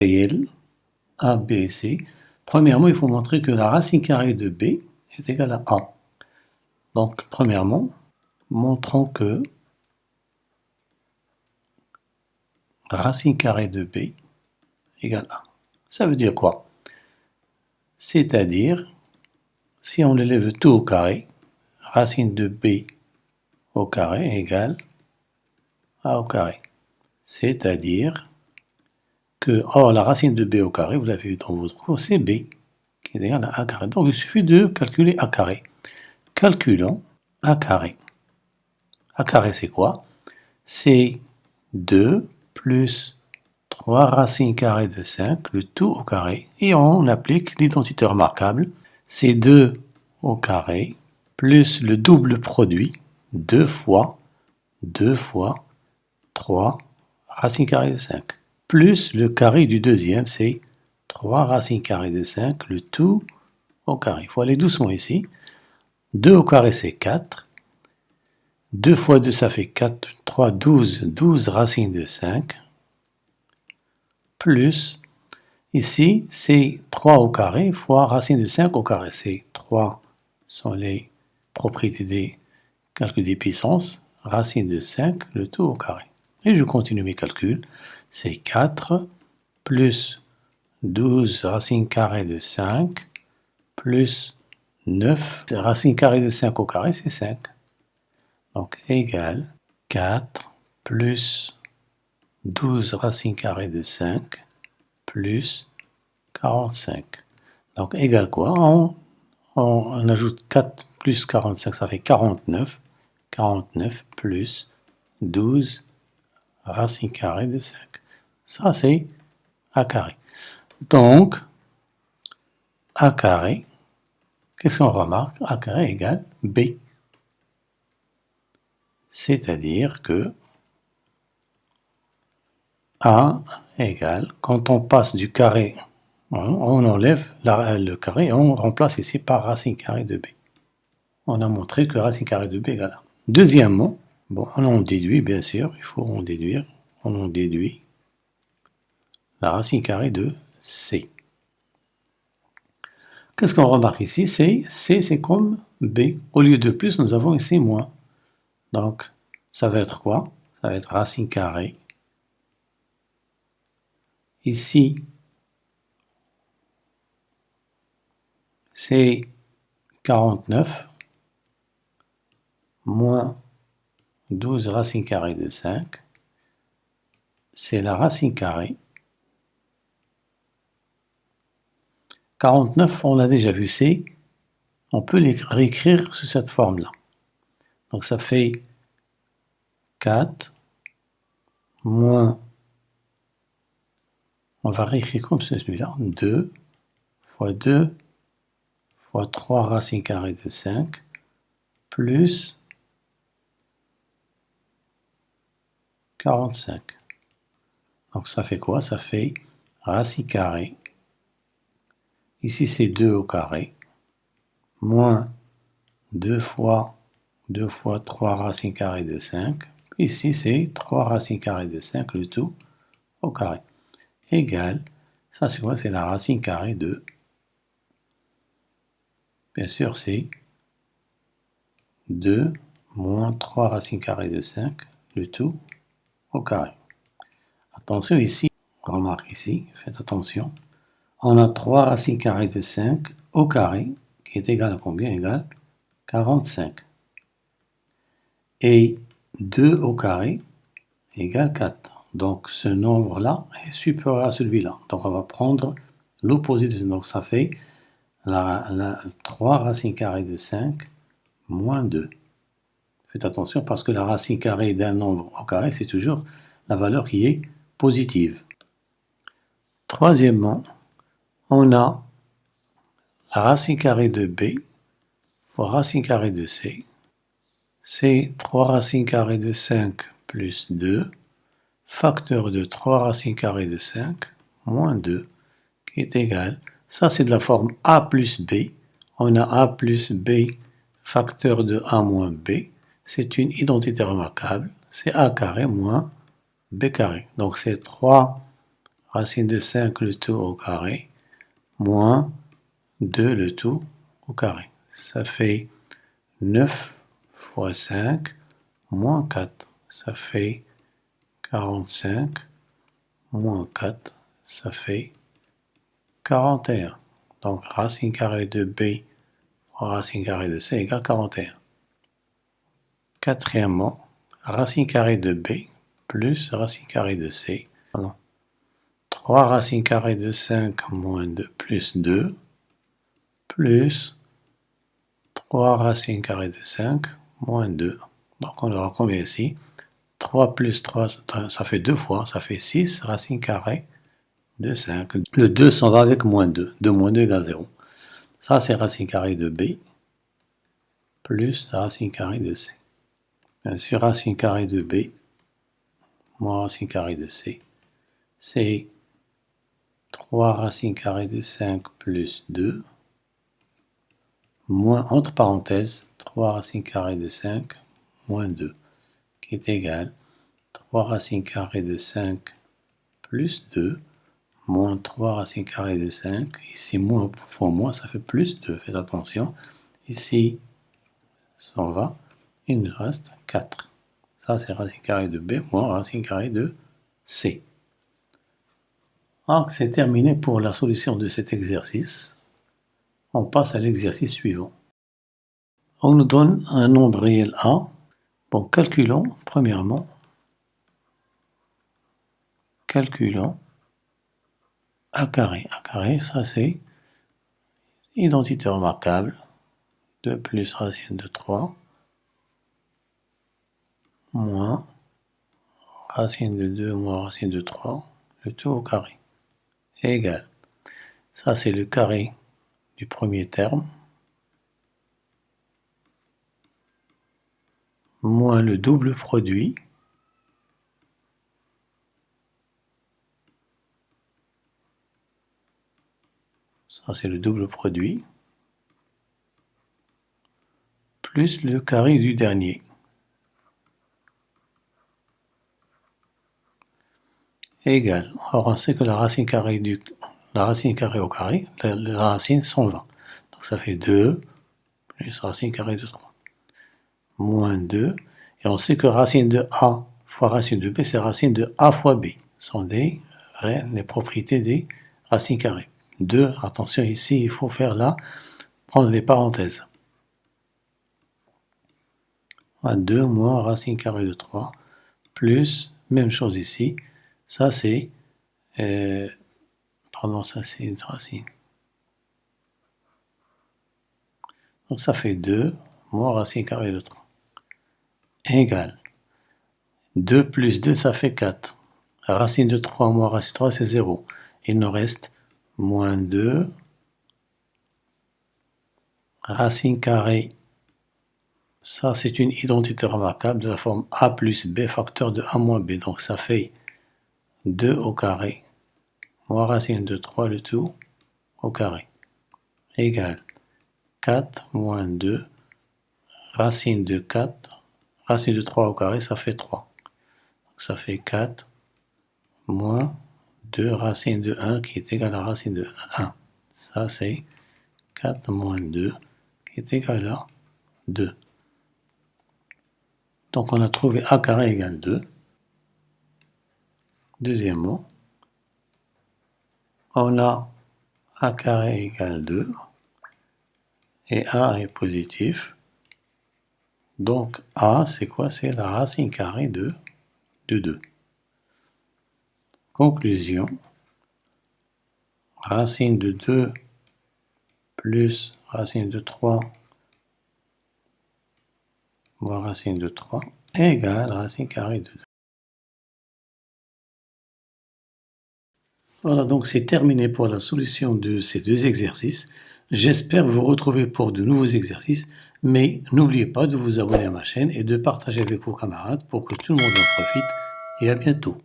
réel A, B et C. Premièrement, il faut montrer que la racine carrée de B est égale à A. Donc, premièrement, montrons que la racine carrée de B égale A. Ça veut dire quoi? C'est-à-dire, si on élève tout au carré, racine de B au carré égale A au carré. C'est-à-dire que, la racine de B au carré, vous l'avez vu dans votre cours, c'est B, qui est égal à A carré. Donc, il suffit de calculer A carré. Calculons A carré. A carré, c'est quoi? C'est 2 plus 3 racines carrées de 5, le tout au carré. Et on applique l'identité remarquable. C'est 2 au carré plus le double produit, 2 fois 3 racines carrées de 5. Plus le carré du deuxième, c'est 3 racines carrées de 5, le tout au carré. Il faut aller doucement ici. 2 au carré, c'est 4. 2 fois 2, ça fait 4. 3, 12. 12 racines de 5. Plus, ici, c'est 3 au carré fois racine de 5 au carré. C'est 3 sont les propriétés des calculs des puissances. Racine de 5, le tout au carré. Et je continue mes calculs. C'est 4 plus 12 racines carrées de 5 plus 9 racines carrées de 5 au carré, c'est 5. Donc, égale 4 plus 12 racines carrées de 5 plus 45. Donc, égale quoi? On ajoute 4 plus 45, ça fait 49. 49 plus 12 racines carrées de 5. Ça, c'est A carré. Donc, A carré, qu'est-ce qu'on remarque? A carré égale B. C'est-à-dire que A égale, quand on passe du carré, on enlève le carré et on remplace ici par racine carrée de B. On a montré que racine carrée de B égale A. Deuxièmement, bon, on en déduit, bien sûr, il faut en déduire. On en déduit la racine carrée de C. Qu'est-ce qu'on remarque ici? C, c'est comme B. Au lieu de plus, nous avons ici moins. Donc, ça va être quoi? Ça va être racine carrée. Ici, c'est 49 moins 12 racines carrées de 5. C'est la racine carrée. 49, on l'a déjà vu, c'est, on peut les réécrire sous cette forme-là. Donc ça fait 4 moins, on va réécrire comme celui-là, 2 fois 2 fois 3 racines carrées de 5 plus 45. Donc ça fait quoi? Ça fait racine carrée. Ici c'est 2 au carré, moins 2 fois 3 racines carrées de 5. Ici c'est 3 racines carrées de 5, le tout au carré. Égale, ça c'est quoi? C'est la racine carrée de, bien sûr c'est 2 moins 3 racines carrées de 5, le tout au carré. Attention ici, remarque ici, faites attention. On a 3 racines carrées de 5 au carré, qui est égal à combien? Égal 45. Et 2 au carré égale 4. Donc ce nombre-là est supérieur à celui-là. Donc on va prendre l'opposé de ce. Donc ça fait 3 racines carrées de 5 moins 2. Faites attention parce que la racine carrée d'un nombre au carré, c'est toujours la valeur qui est positive. Troisièmement, on a la racine carrée de B fois racine carrée de C. C'est 3 racines carrées de 5 plus 2, facteur de 3 racines carrées de 5 moins 2, qui est égal, ça c'est de la forme A plus B. On a A plus B facteur de A moins B. C'est une identité remarquable. C'est A carré moins B carré. Donc c'est 3 racine de 5 le tout au carré, moins 2 le tout au carré. Ça fait 9 fois 5, moins 4. Ça fait 45, moins 4, ça fait 41. Donc racine carrée de B fois racine carrée de C égale 41. Quatrièmement, racine carrée de B plus racine carrée de C. 3 racine carrée de 5 moins 2 plus 2 plus 3 racine carrée de 5 moins 2. Donc on aura combien ici? 3 plus 3, ça fait 2 fois, ça fait 6 racine carrée de 5. Le 2 s'en va avec moins 2. 2 moins 2 égale 0. Ça, c'est racine carrée de B plus racine carrée de C. Bien sûr, racine carrée de B moins racine carrée de C, c'est 3 racine carrée de 5 plus 2, moins, entre parenthèses, 3 racine carrée de 5 moins 2, qui est égal 3 racine carrée de 5 plus 2, moins 3 racine carrée de 5, ici moins fois moins, ça fait plus 2, faites attention, ici, ça en va, il nous reste 4. Ça, c'est racine carrée de B moins racine carrée de C. Donc, c'est terminé pour la solution de cet exercice. On passe à l'exercice suivant. On nous donne un nombre réel A. Bon, calculons, premièrement, A carré. A carré, ça c'est identité remarquable. 2 plus racine de 3 moins racine de 2 moins racine de 3, le tout au carré, égal. Ça, c'est le carré du premier terme, moins le double produit, ça c'est le double produit, plus le carré du dernier, égal. Or, on sait que la racine carrée au carré, la racine s'en va. Donc ça fait 2 plus racine carrée de 3, moins 2. Et on sait que racine de A fois racine de B, c'est racine de A fois B. Ce sont les propriétés des racines carrées. 2, attention ici, il faut faire là, prendre les parenthèses. 2 moins racine carrée de 3, plus, même chose ici, ça c'est, ça c'est une racine. Donc ça fait 2 moins racine carrée de 3, égale 2 plus 2, ça fait 4. Racine de 3 moins racine de 3, c'est 0. Il nous reste moins 2 racine carrée. Ça, c'est une identité remarquable de la forme A plus B facteur de A moins B. Donc ça fait 2 au carré moins racine de 3 le tout au carré, égale 4 moins 2 racine de 4, racine de 3 au carré, ça fait 3. Donc ça fait 4 moins 2 racine de 1 qui est égal à racine de 1. Ça c'est 4 moins 2 qui est égal à 2. Donc on a trouvé A carré égale 2. Deuxièmement, on a A carré égale 2 et A est positif. Donc A c'est quoi? C'est la racine carrée de 2. Conclusion, racine de 2 plus racine de 3 moins racine de 3 égale racine carrée de 2. Voilà, donc c'est terminé pour la solution de ces deux exercices. J'espère vous retrouver pour de nouveaux exercices, mais n'oubliez pas de vous abonner à ma chaîne et de partager avec vos camarades pour que tout le monde en profite, et à bientôt.